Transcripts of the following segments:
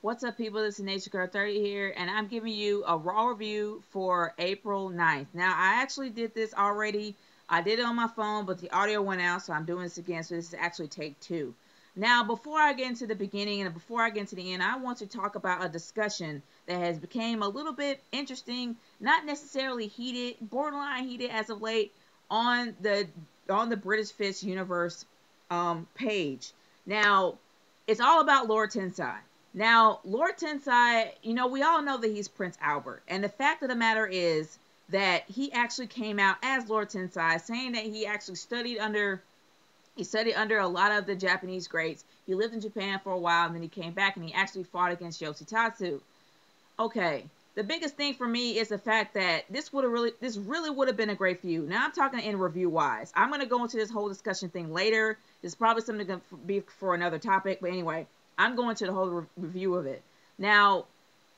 What's up, people? This is Nature Girl 30 here, and I'm giving you a raw review for April 9th. Now, I actually did this already. I did it on my phone, but the audio went out, so I'm doing this again. So this is actually take two. Now, before I get into the beginning and before I get into the end, I want to talk about a discussion that has become a little bit interesting, not necessarily heated, borderline heated as of late, on the British Fish Universe page. Now, it's all about Lord Tensai. Now, Lord Tensai, we all know that he's Prince Albert. And the fact of the matter is that he actually came out as Lord Tensai, saying that he actually studied under a lot of the Japanese greats. He lived in Japan for a while, and then he came back and he actually fought against Yoshitatsu. Okay, the biggest thing for me is the fact that this really would have been a great feud. Now I'm talking in review wise. I'm gonna go into this whole discussion thing later. This is probably something to be for another topic, but anyway, I'm going to the whole review of it. Now,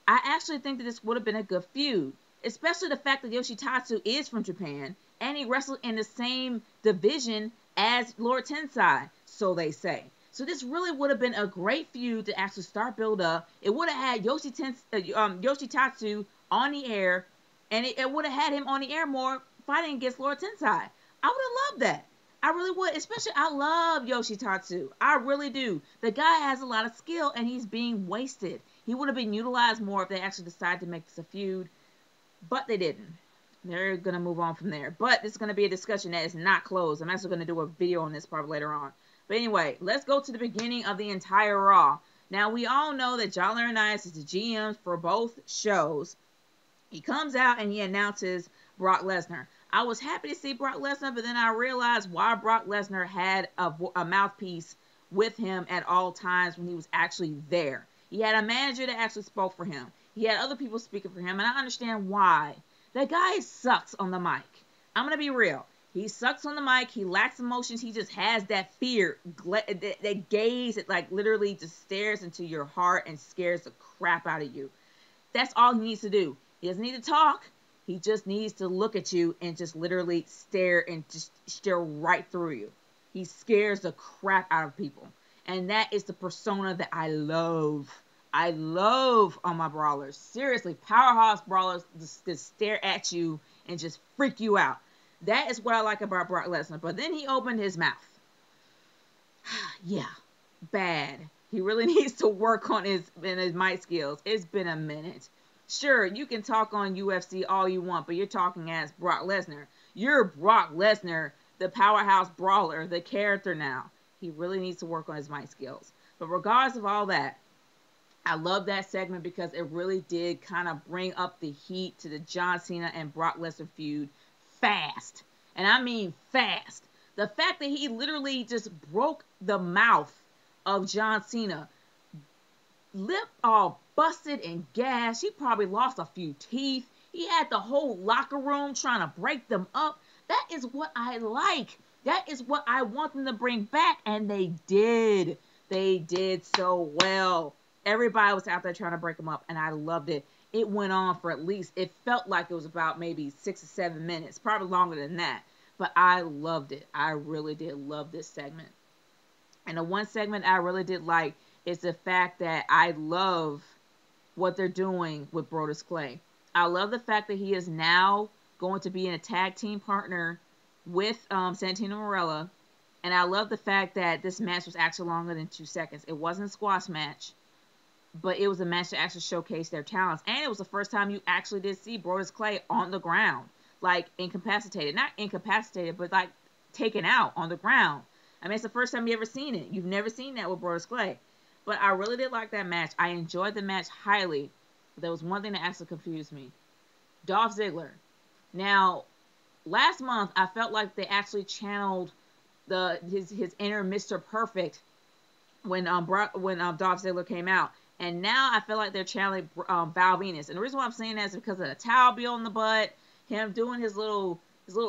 I actually think that this would have been a good feud, especially the fact that Yoshitatsu is from Japan and he wrestled in the same division as Lord Tensai, so they say. So this really would have been a great feud to actually start build up. It would have had Yoshitatsu on the air, and it would have had him on the air more fighting against Lord Tensai. I would have loved that. I really would. Especially, I love Yoshitatsu. I really do. The guy has a lot of skill, and he's being wasted. He would have been utilized more if they actually decided to make this a feud, but they didn't. They're going to move on from there. But this is going to be a discussion that is not closed. I'm actually going to do a video on this part later on. But anyway, let's go to the beginning of the entire Raw. Now, we all know that John Laurinaitis is the GM for both shows. He comes out and he announces Brock Lesnar. I was happy to see Brock Lesnar, but then I realized why Brock Lesnar had a mouthpiece with him at all times when he was actually there. He had a manager that actually spoke for him. He had other people speaking for him, and I understand why. That guy sucks on the mic. I'm going to be real. He sucks on the mic. He lacks emotions. He just has that fear, that gaze that like literally just stares into your heart and scares the crap out of you. That's all he needs to do. He doesn't need to talk. He just needs to look at you and just literally stare and just stare right through you. He scares the crap out of people. And that is the persona that I love. I love on my brawlers. Seriously, powerhouse brawlers just stare at you and just freak you out. That is what I like about Brock Lesnar. But then he opened his mouth. Yeah, bad. He really needs to work on his mic skills. It's been a minute. Sure, you can talk on UFC all you want, but you're talking as Brock Lesnar. You're Brock Lesnar, the powerhouse brawler, the character now. He really needs to work on his mic skills. But regardless of all that, I love that segment because it really did kind of bring up the heat to the John Cena and Brock Lesnar feud fast. And I mean fast. The fact that he literally just broke the mouth of John Cena, lip all busted and gashed. He probably lost a few teeth. He had the whole locker room trying to break them up. That is what I like. That is what I want them to bring back. And they did. They did so well. Everybody was out there trying to break them up, and I loved it. It went on for at least, it felt like it was about maybe 6 or 7 minutes, probably longer than that. But I loved it. I really did love this segment. And the one segment I really did like is the fact that I love what they're doing with Brodus Clay. I love the fact that he is now going to be in a tag team partner with Santino Marella. And I love the fact that this match was actually longer than 2 seconds. It wasn't a squash match, but it was a match to actually showcase their talents. And it was the first time you actually did see Brodus Clay on the ground. Like, incapacitated. Not incapacitated, but like taken out on the ground. I mean, it's the first time you ever seen it. You've never seen that with Brodus Clay. But I really did like that match. I enjoyed the match highly. But there was one thing that actually confused me. Dolph Ziggler. Now, last month, I felt like they actually channeled his inner Mr. Perfect when Dolph Ziggler came out. And now I feel like they're channeling Val Venus. And the reason why I'm saying that is because of the towel be on the butt, him doing his little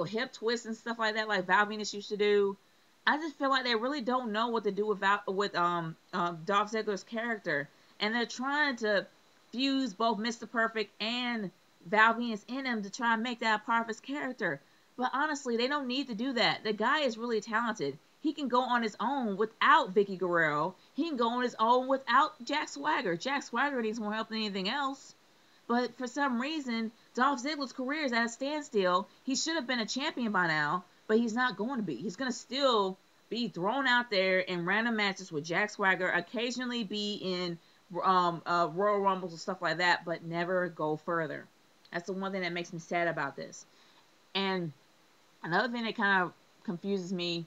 hip twist and stuff like that, like Val Venus used to do. I just feel like they really don't know what to do with Dolph Ziggler's character, and they're trying to fuse both Mr. Perfect and Val Venus in him to try and make that a part of his character. But honestly, they don't need to do that. The guy is really talented. He can go on his own without Vicky Guerrero. He can go on his own without Jack Swagger. Jack Swagger needs more help than anything else. But for some reason, Dolph Ziggler's career is at a standstill. He should have been a champion by now, but he's not going to be. He's going to still be thrown out there in random matches with Jack Swagger, occasionally be in Royal Rumbles and stuff like that, but never go further. That's the one thing that makes me sad about this. And another thing that kind of confuses me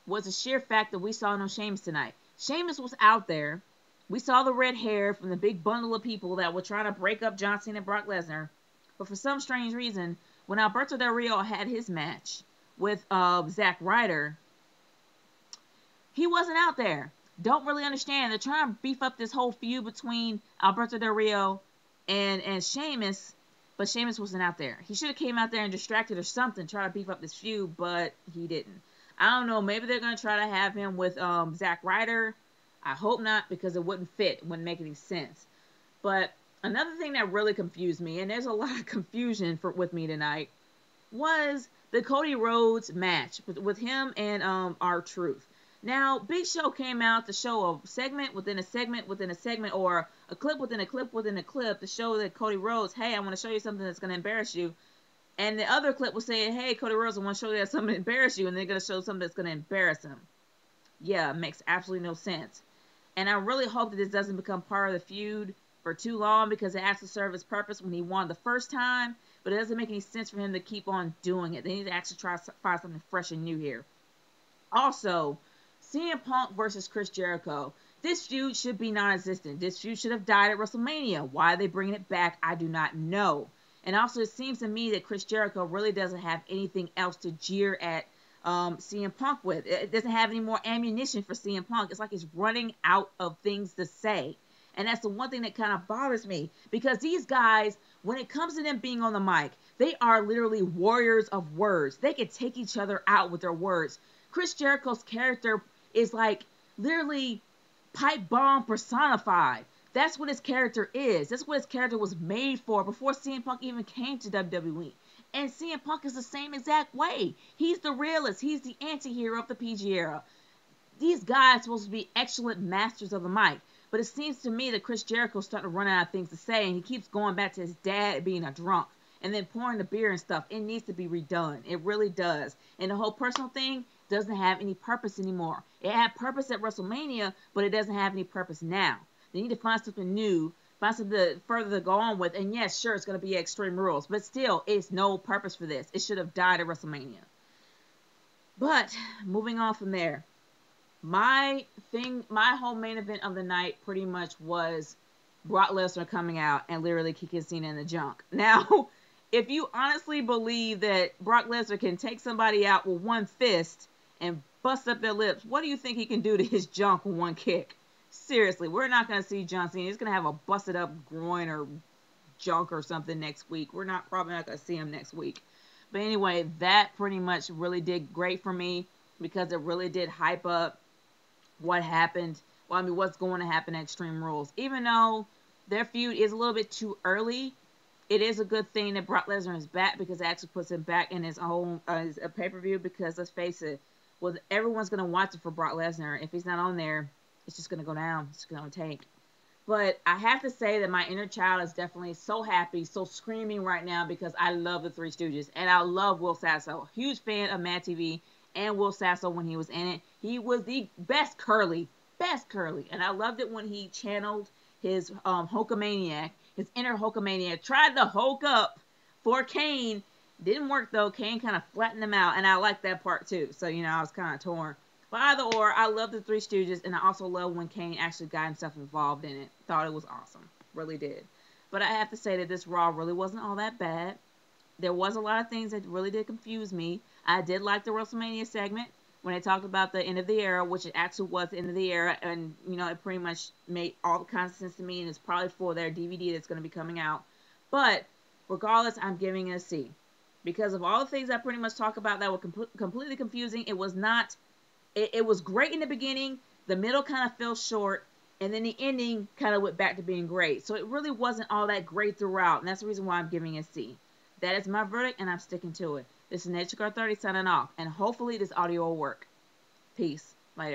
was the sheer fact that we saw no Sheamus tonight. Sheamus was out there. We saw the red hair from the big bundle of people that were trying to break up John Cena and Brock Lesnar. But for some strange reason, when Alberto Del Rio had his match with Zack Ryder, he wasn't out there. Don't really understand. They're trying to beef up this whole feud between Alberto Del Rio and Sheamus, but Sheamus wasn't out there. He should have came out there and distracted or something, try to beef up this feud, but he didn't. I don't know. Maybe they're going to try to have him with Zack Ryder. I hope not, because it wouldn't fit. It wouldn't make any sense. But another thing that really confused me, and there's a lot of confusion with me tonight, was the Cody Rhodes match with him and R-Truth. Now, Big Show came out to show a segment within a segment within a segment, or a clip within a clip within a clip, to show that Cody Rhodes, hey, I want to show you something that's going to embarrass you. And the other clip was saying, hey, Cody Rhodes, I want to show you that something to embarrass you, and they're going to show something that's going to embarrass him. Yeah, it makes absolutely no sense. And I really hope that this doesn't become part of the feud for too long, because it has to serve its purpose when he won the first time, but it doesn't make any sense for him to keep on doing it. They need to actually try to find something fresh and new here. Also, CM Punk versus Chris Jericho. This feud should be non-existent. This feud should have died at WrestleMania. Why are they bringing it back? I do not know. And also, it seems to me that Chris Jericho really doesn't have anything else to jeer at CM Punk with. It doesn't have any more ammunition for CM Punk. It's like he's running out of things to say. And that's the one thing that kind of bothers me. Because these guys, when it comes to them being on the mic, they are literally warriors of words. They can take each other out with their words. Chris Jericho's character is like literally pipe bomb personified. That's what his character is. That's what his character was made for before CM Punk even came to WWE. And CM Punk is the same exact way. He's the realist. He's the anti-hero of the PG era. These guys are supposed to be excellent masters of the mic. But it seems to me that Chris Jericho's starting to run out of things to say, and he keeps going back to his dad being a drunk and then pouring the beer and stuff. It needs to be redone. It really does. And the whole personal thing doesn't have any purpose anymore. It had purpose at WrestleMania, but it doesn't have any purpose now. They need to find something new, find something further to go on with. And yes, sure, it's going to be Extreme Rules, but still, it's no purpose for this. It should have died at WrestleMania. But moving on from there, my whole main event of the night pretty much was Brock Lesnar coming out and literally kicking Cena in the junk. Now, if you honestly believe that Brock Lesnar can take somebody out with one fist and bust up their lips, what do you think he can do to his junk with one kick? Seriously, we're not going to see John Cena. He's going to have a busted up groin or junk or something next week. We're probably not going to see him next week. But anyway, that pretty much really did great for me, because it really did hype up what happened. Well, I mean, what's going to happen at Extreme Rules. Even though their feud is a little bit too early, it is a good thing that Brock Lesnar is back, because it actually puts him back in his own pay-per-view, because let's face it, well, everyone's going to watch it for Brock Lesnar. If he's not on there, it's just going to go down. It's going to tank. But I have to say that my inner child is definitely so happy, so screaming right now, because I love the Three Stooges. And I love Will Sasso. Huge fan of Mad TV and Will Sasso when he was in it. He was the best curly. Best curly. And I loved it when he channeled his Hulkamaniac, his inner Hulkamaniac. Tried to Hulk up for Kane. Didn't work, though. Kane kind of flattened him out. And I liked that part, too. So, I was kind of torn. But either or, I love the Three Stooges, and I also love when Kane actually got himself involved in it. Thought it was awesome. Really did. But I have to say that this Raw really wasn't all that bad. There was a lot of things that really did confuse me. I did like the WrestleMania segment when they talked about the end of the era, which it actually was the end of the era, and, it pretty much made all kinds of sense to me, and it's probably for their DVD that's going to be coming out. But, regardless, I'm giving it a C. Because of all the things I pretty much talked about that were completely confusing, it was not... It was great in the beginning, the middle kind of fell short, and then the ending kind of went back to being great. So it really wasn't all that great throughout, and that's the reason why I'm giving it a C. That is my verdict, and I'm sticking to it. This is NatureGuard 30 signing off, and hopefully this audio will work. Peace. Later.